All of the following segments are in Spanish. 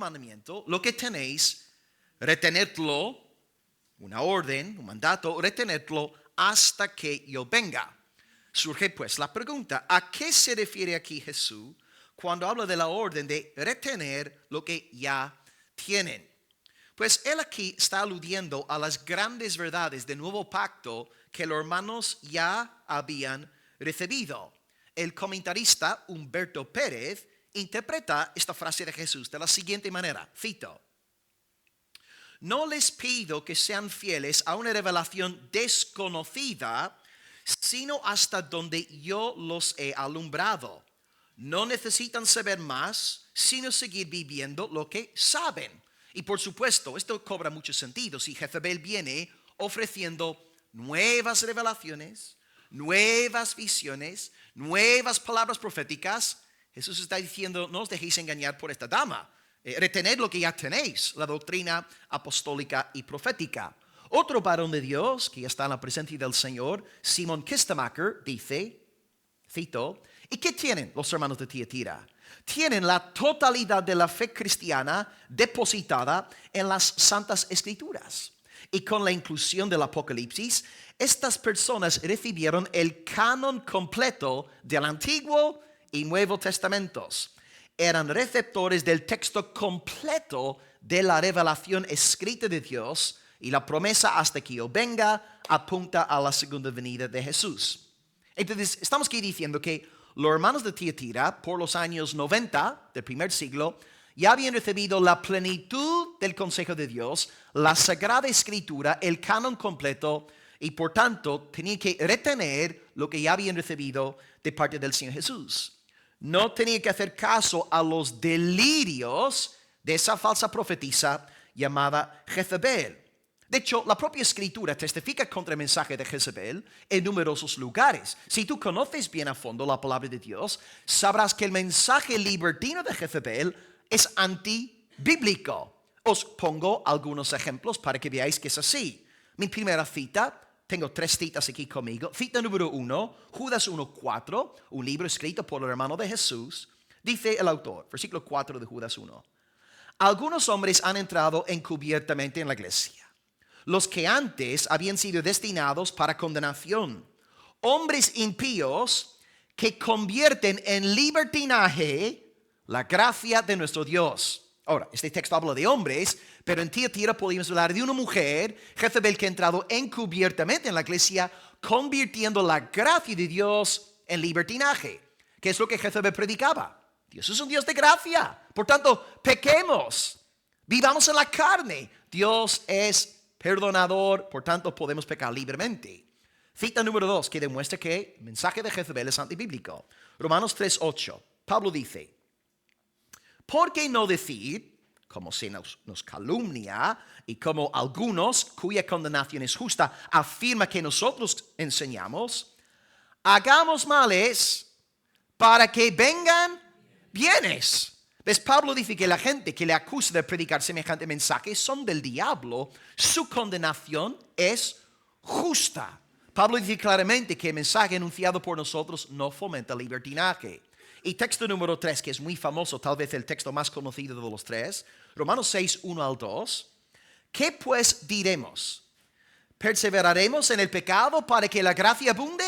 mandamiento, lo que tenéis, retenedlo, una orden, un mandato, retenedlo hasta que yo venga. Surge pues la pregunta, ¿a qué se refiere aquí Jesús cuando habla de la orden de retener lo que ya tienen? Pues él aquí está aludiendo a las grandes verdades del nuevo pacto que los hermanos ya habían recibido. El comentarista Humberto Pérez interpreta esta frase de Jesús de la siguiente manera, cito: no les pido que sean fieles a una revelación desconocida, sino hasta donde yo los he alumbrado. No necesitan saber más, sino seguir viviendo lo que saben. Y por supuesto, esto cobra mucho sentido si Jezabel viene ofreciendo nuevas revelaciones, nuevas visiones, nuevas palabras proféticas. Jesús está diciendo, no os dejéis engañar por esta dama. Retened lo que ya tenéis, la doctrina apostólica y profética. Otro varón de Dios que ya está en la presencia del Señor, Simon Kistemaker, dice, cito, ¿y qué tienen los hermanos de Tiatira? Tienen la totalidad de la fe cristiana depositada en las Santas Escrituras. Y con la inclusión del Apocalipsis, estas personas recibieron el canon completo del Antiguo y Nuevo Testamentos. Eran receptores del texto completo de la revelación escrita de Dios, y la promesa hasta que yo venga apunta a la segunda venida de Jesús. Entonces, estamos aquí diciendo que los hermanos de Tiatira, por los años 90 del primer siglo, ya habían recibido la plenitud del consejo de Dios, la Sagrada Escritura, el canon completo, y por tanto tenían que retener lo que ya habían recibido de parte del Señor Jesús. No tenían que hacer caso a los delirios de esa falsa profetisa llamada Jezabel. De hecho, la propia Escritura testifica contra el mensaje de Jezabel en numerosos lugares. Si tú conoces bien a fondo la palabra de Dios, sabrás que el mensaje libertino de Jezabel es antibíblico. Os pongo algunos ejemplos para que veáis que es así. Mi primera cita, tengo 3 citas aquí conmigo. Cita número 1, Judas 1:4, un libro escrito por el hermano de Jesús. Dice el autor, versículo 4 de Judas 1. Algunos hombres han entrado encubiertamente en la iglesia, los que antes habían sido destinados para condenación. Hombres impíos que convierten en libertinaje la gracia de nuestro Dios. Ahora, este texto habla de hombres, pero en Tiatira podemos hablar de una mujer, Jezabel, que ha entrado encubiertamente en la iglesia, convirtiendo la gracia de Dios en libertinaje. ¿Qué es lo que Jezabel predicaba? Dios es un Dios de gracia. Por tanto, pequemos, vivamos en la carne. Dios es perdonador, por tanto podemos pecar libremente. Cita número 2 que demuestra que el mensaje de Jezabel es antibíblico. Romanos 3:8. Pablo dice, ¿por qué no decir, como se nos calumnia y como algunos cuya condenación es justa afirma que nosotros enseñamos, hagamos males para que vengan bienes? ¿Ves? Pablo dice que la gente que le acusa de predicar semejante mensaje son del diablo. Su condenación es justa. Pablo dice claramente que el mensaje anunciado por nosotros no fomenta libertinaje. Y texto número 3, que es muy famoso, tal vez el texto más conocido de los 3, Romanos 6:1-2. ¿Qué pues diremos? ¿Perseveraremos en el pecado para que la gracia abunde?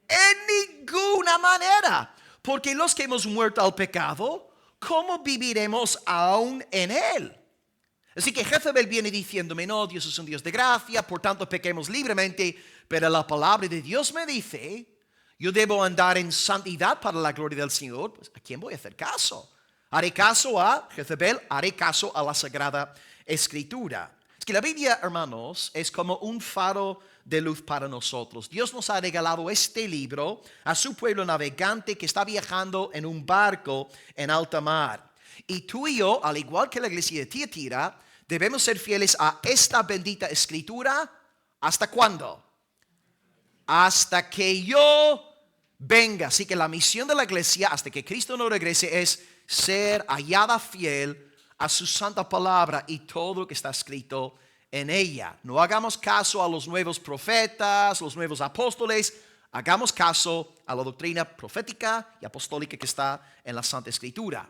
En ninguna manera. Porque los que hemos muerto al pecado, ¿cómo viviremos aún en él? Así que Jezabel viene diciéndome, no, Dios es un Dios de gracia, por tanto pequemos libremente, pero la palabra de Dios me dice, yo debo andar en santidad para la gloria del Señor. Pues, ¿a quién voy a hacer caso? ¿Haré caso a Jezabel? ¿Haré caso a la Sagrada Escritura? Es que la Biblia, hermanos, es como un faro de luz para nosotros. Dios nos ha regalado este libro a su pueblo navegante que está viajando en un barco en alta mar. Y tú y yo, al igual que la iglesia de Tiatira, debemos ser fieles a esta bendita escritura. ¿Hasta cuándo? Hasta que yo venga. Así que la misión de la iglesia hasta que Cristo no regrese es ser hallada fiel a su santa palabra y todo lo que está escrito en ella. No hagamos caso a los nuevos profetas, los nuevos apóstoles. Hagamos caso a la doctrina profética y apostólica que está en la Santa Escritura.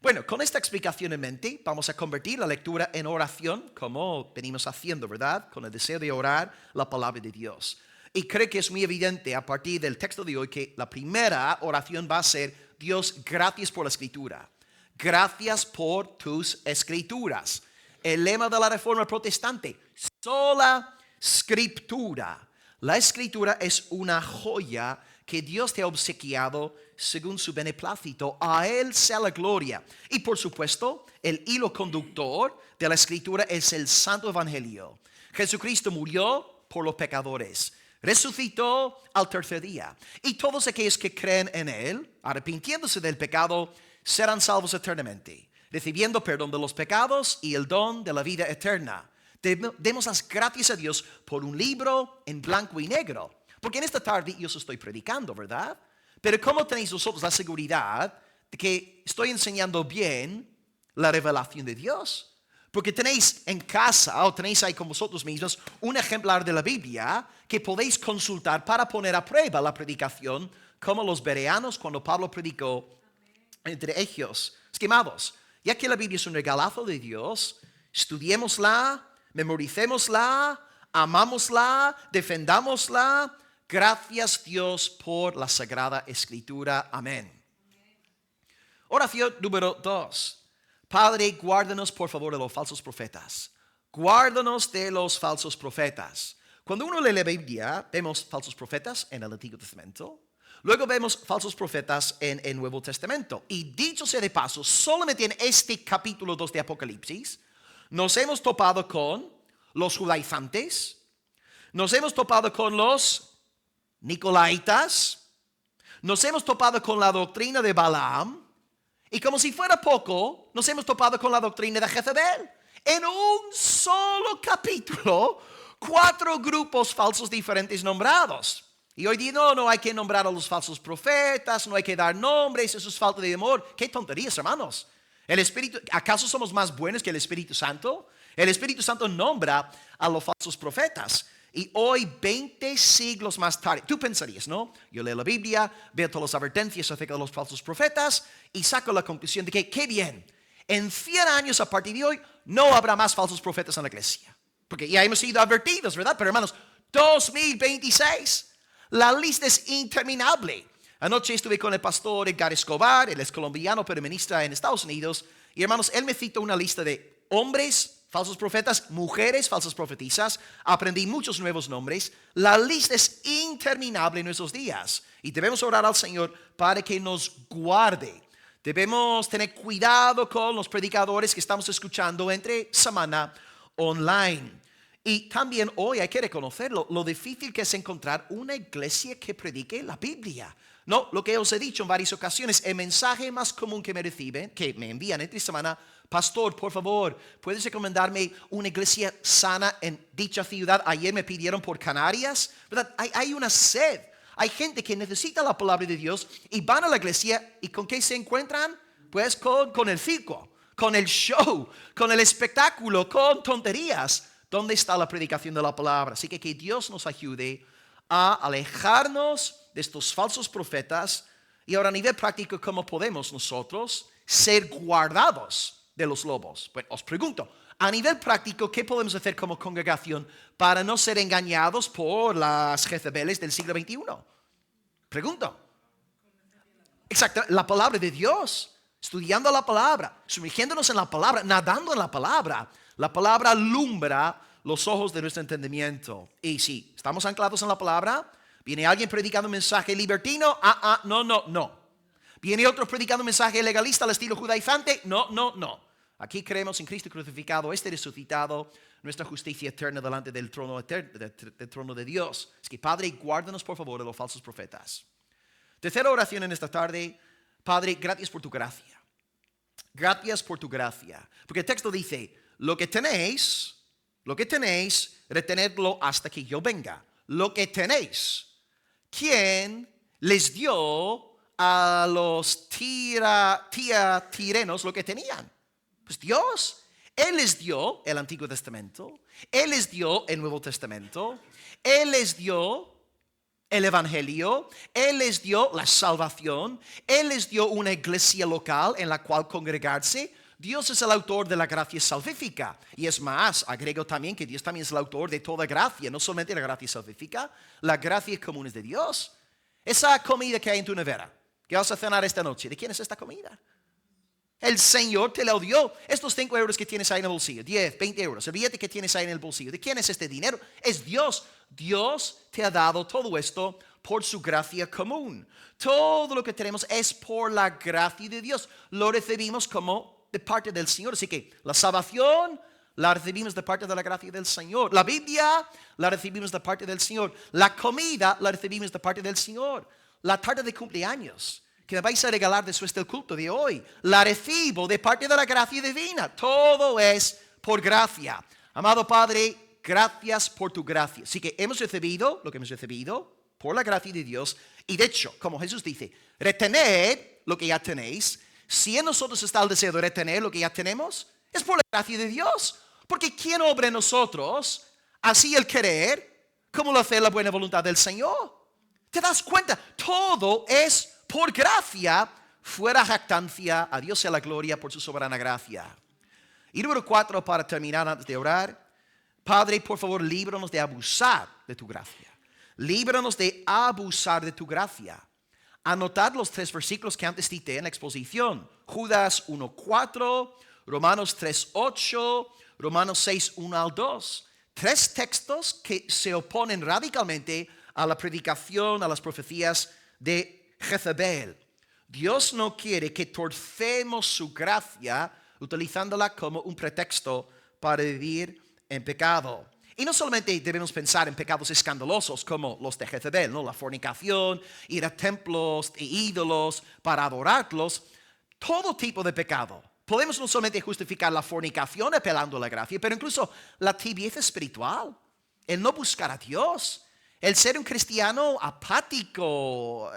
Bueno, con esta explicación en mente, vamos a convertir la lectura en oración, como venimos haciendo, ¿verdad? Con el deseo de orar la palabra de Dios. Y creo que es muy evidente a partir del texto de hoy que la primera oración va a ser: Dios, gracias por la escritura. Gracias por tus escrituras. El lema de la Reforma Protestante: sola scriptura. La escritura es una joya que Dios te ha obsequiado según su beneplácito. A Él sea la gloria. Y por supuesto, el hilo conductor de la escritura es el Santo Evangelio. Jesucristo murió por los pecadores, resucitó al tercer día, y todos aquellos que creen en Él, arrepintiéndose del pecado, serán salvos eternamente, recibiendo perdón de los pecados y el don de la vida eterna. Demos las gracias a Dios por un libro en blanco y negro. Porque en esta tarde yo os estoy predicando, ¿verdad? Pero ¿cómo tenéis vosotros la seguridad de que estoy enseñando bien la revelación de Dios? Porque tenéis en casa o tenéis ahí con vosotros mismos un ejemplar de la Biblia que podéis consultar para poner a prueba la predicación, como los bereanos cuando Pablo predicó entre ellos. Estimados, ya que la Biblia es un regalazo de Dios, estudiémosla, memoricémosla, amámosla, defendámosla. Gracias Dios por la Sagrada Escritura. Amén. Oración número 2. Padre, guárdanos por favor de los falsos profetas. Guárdanos de los falsos profetas. Cuando uno lee la Biblia, vemos falsos profetas en el Antiguo Testamento. Luego vemos falsos profetas en el Nuevo Testamento. Y dicho sea de paso, solamente en este capítulo 2 de Apocalipsis, nos hemos topado con los judaizantes, nos hemos topado con los Nicolaitas, nos hemos topado con la doctrina de Balaam, y como si fuera poco, nos hemos topado con la doctrina de Jezabel. En un solo capítulo, 4 grupos falsos diferentes nombrados. Y hoy día no hay que nombrar a los falsos profetas, no hay que dar nombres, eso es falta de amor. ¡Qué tonterías, hermanos! ¿Acaso somos más buenos que el Espíritu Santo? El Espíritu Santo nombra a los falsos profetas. Y hoy, 20 siglos más tarde, tú pensarías, ¿no? Yo leo la Biblia, veo todas las advertencias acerca de los falsos profetas y saco la conclusión de que, qué bien, en 100 años a partir de hoy no habrá más falsos profetas en la iglesia. Porque ya hemos sido advertidos, ¿verdad? Pero hermanos, 2026, la lista es interminable. Anoche estuve con el pastor Edgar Escobar, él es colombiano pero ministra en Estados Unidos. Y hermanos, él me citó una lista de hombres falsos profetas, mujeres falsas profetisas. Aprendí muchos nuevos nombres. La lista es interminable en nuestros días. Y debemos orar al Señor para que nos guarde. Debemos tener cuidado con los predicadores que estamos escuchando entre semana online. Y también hoy hay que reconocerlo, lo difícil que es encontrar una iglesia que predique la Biblia. No, lo que os he dicho en varias ocasiones, el mensaje más común que me reciben, que me envían entre semana: pastor, por favor, ¿puedes recomendarme una iglesia sana en dicha ciudad? Ayer me pidieron por Canarias, ¿verdad? Hay una sed. Hay gente que necesita la palabra de Dios y van a la iglesia, ¿y con qué se encuentran? Pues con el circo, con el show, con el espectáculo, con tonterías. ¿Dónde está la predicación de la palabra? Así que Dios nos ayude a alejarnos de estos falsos profetas. Y ahora a nivel práctico, ¿cómo podemos nosotros ser guardados de los lobos? Pues os pregunto, a nivel práctico, ¿qué podemos hacer como congregación para no ser engañados por las Jezabeles del siglo XXI? Pregunto. Exacto, la palabra de Dios, estudiando la palabra, sumergiéndonos en la palabra, nadando en la palabra. La palabra alumbra los ojos de nuestro entendimiento. Y si estamos anclados en la palabra, viene alguien predicando un mensaje libertino, no. Viene otro predicando un mensaje legalista al estilo judaizante, no. Aquí creemos en Cristo crucificado, resucitado, nuestra justicia eterna delante del trono eterno, del trono de Dios. Es que Padre, guárdanos por favor de los falsos profetas. Tercera oración en esta tarde: Padre, gracias por tu gracia. Gracias por tu gracia. Porque el texto dice: lo que tenéis, retenedlo hasta que yo venga. Lo que tenéis. ¿Quién les dio a los tirenos lo que tenían? Pues Dios. Él les dio el Antiguo Testamento. Él les dio el Nuevo Testamento. Él les dio el Evangelio, Él les dio la salvación, Él les dio una iglesia local en la cual congregarse. Dios es el autor de la gracia salvífica. Y es más, agrego también que Dios también es el autor de toda gracia, no solamente la gracia salvífica, la gracia común es de Dios. Esa comida que hay en tu nevera, que vas a cenar esta noche, ¿de quién es esta comida? El Señor te lo dio. Estos 5 euros que tienes ahí en el bolsillo, 10, 20 euros, el billete que tienes ahí en el bolsillo, ¿de quién es este dinero? Es Dios. Dios te ha dado todo esto por su gracia común. Todo lo que tenemos es por la gracia de Dios. Lo recibimos como de parte del Señor. Así que la salvación la recibimos de parte de la gracia del Señor. La Biblia la recibimos de parte del Señor. La comida la recibimos de parte del Señor. La tarde de cumpleaños que me vais a regalar después del culto de hoy, la recibo de parte de la gracia divina. Todo es por gracia. Amado Padre, gracias por tu gracia. Así que hemos recibido lo que hemos recibido por la gracia de Dios. Y de hecho, como Jesús dice, retened lo que ya tenéis. Si en nosotros está el deseo de retener lo que ya tenemos, es por la gracia de Dios. Porque ¿quién obra en nosotros así el querer como lo hace la buena voluntad del Señor? ¿Te das cuenta? Todo es por gracia, fuera jactancia. A Dios sea la gloria por su soberana gracia. Y número 4, para terminar antes de orar. Padre, por favor, líbranos de abusar de tu gracia. Líbranos de abusar de tu gracia. Anotad los 3 versículos que antes cité en la exposición. Judas 1:4, Romanos 3:8, Romanos 6:1 al 2. 3 textos que se oponen radicalmente a la predicación, a las profecías de Jezabel. Dios no quiere que torcemos su gracia utilizándola como un pretexto para vivir en pecado. Y no solamente debemos pensar en pecados escandalosos como los de Jezabel, ¿no? La fornicación, ir a templos e ídolos para adorarlos. Todo tipo de pecado. Podemos no solamente justificar la fornicación apelando a la gracia, pero incluso la tibieza espiritual, el no buscar a Dios, el ser un cristiano apático,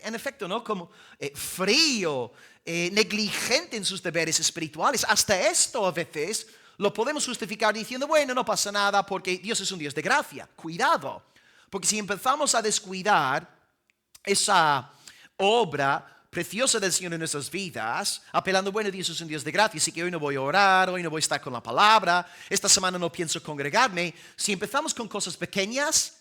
en efecto, ¿no? Como frío, negligente en sus deberes espirituales. Hasta esto a veces lo podemos justificar diciendo, bueno, no pasa nada porque Dios es un Dios de gracia. Cuidado, porque si empezamos a descuidar esa obra preciosa del Señor en nuestras vidas, apelando, bueno, Dios es un Dios de gracia, así que hoy no voy a orar, hoy no voy a estar con la palabra, esta semana no pienso congregarme. Si empezamos con cosas pequeñas,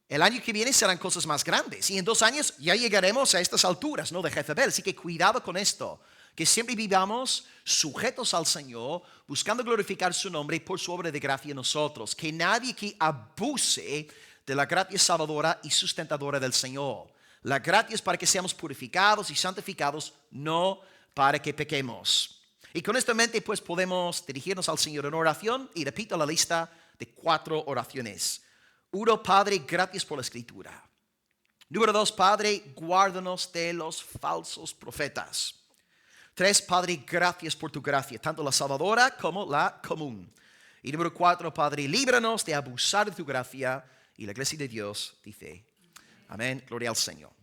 el año que viene serán cosas más grandes. Y en 2 años ya llegaremos a estas alturas, ¿no? De Jezabel. Así que cuidado con esto. Que siempre vivamos sujetos al Señor, buscando glorificar su nombre por su obra de gracia en nosotros. Que nadie aquí abuse de la gracia salvadora y sustentadora del Señor. La gracia es para que seamos purificados y santificados, no para que pequemos. Y con esto en mente, pues podemos dirigirnos al Señor en oración. Y repito la lista de 4 oraciones. 1, Padre, gracias por la Escritura. Número 2, Padre, guárdanos de los falsos profetas. 3, Padre, gracias por tu gracia, tanto la salvadora como la común. Y número 4, Padre, líbranos de abusar de tu gracia. Y la iglesia de Dios dice, amén, gloria al Señor.